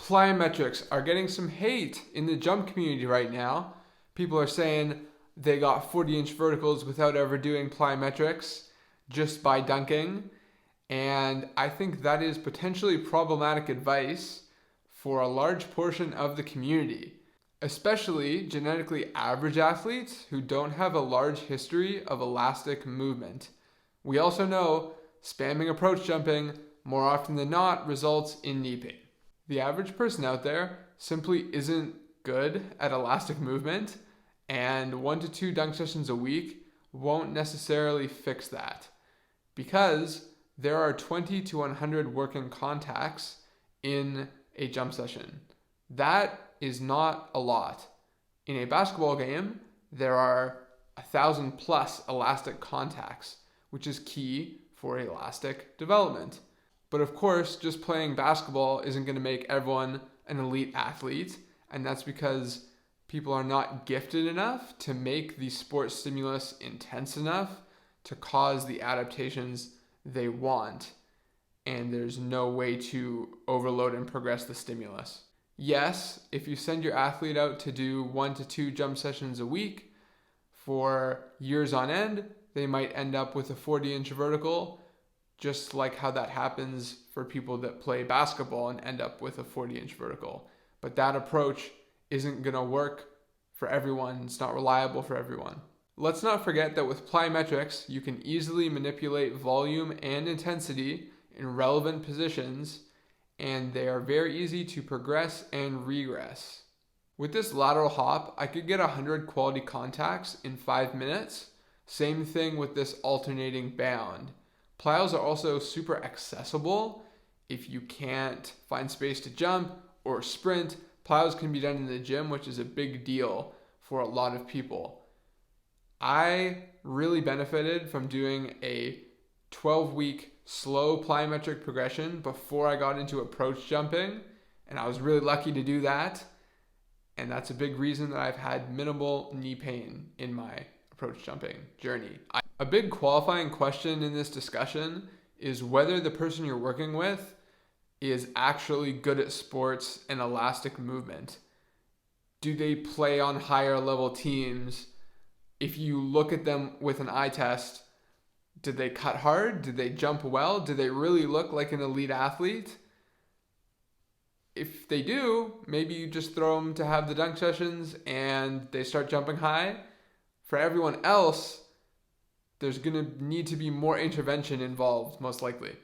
Plyometrics are getting some hate in the jump community right now. People are saying they got 40-inch verticals without ever doing plyometrics, just by dunking. And I think that is potentially problematic advice for a large portion of the community, especially genetically average athletes who don't have a large history of elastic movement. We also know spamming approach jumping more often than not results in knee pain. The average person out there simply isn't good at elastic movement, and 1 to 2 dunk sessions a week won't necessarily fix that, because there are 20 to 100 working contacts in a jump session. That is not a lot. In a basketball game, there are 1,000 plus elastic contacts, which is key for elastic development. But of course, just playing basketball isn't going to make everyone an elite athlete, and that's because people are not gifted enough to make the sport stimulus intense enough to cause the adaptations they want, and there's no way to overload and progress the stimulus. Yes, if you send your athlete out to do 1 to 2 jump sessions a week for years on end, they might end up with a 40-inch vertical, just like how that happens for people that play basketball and end up with a 40-inch vertical. But that approach isn't going to work for everyone. It's not reliable for everyone. Let's not forget that with plyometrics, you can easily manipulate volume and intensity in relevant positions, and they are very easy to progress and regress. With this lateral hop, I could get 100 quality contacts in 5 minutes. Same thing with this alternating bound. Plyos are also super accessible. If you can't find space to jump or sprint, plyos can be done in the gym, which is a big deal for a lot of people. I really benefited from doing a 12-week slow plyometric progression before I got into approach jumping, and I was really lucky to do that. And that's a big reason that I've had minimal knee pain in my approach jumping journey. A big qualifying question in this discussion is whether the person you're working with is actually good at sports and elastic movement. Do they play on higher level teams? If you look at them with an eye test, did they cut hard? Did they jump well? Do they really look like an elite athlete? If they do, maybe you just throw them to have the dunk sessions and they start jumping high. For everyone else, there's going to need to be more intervention involved, most likely.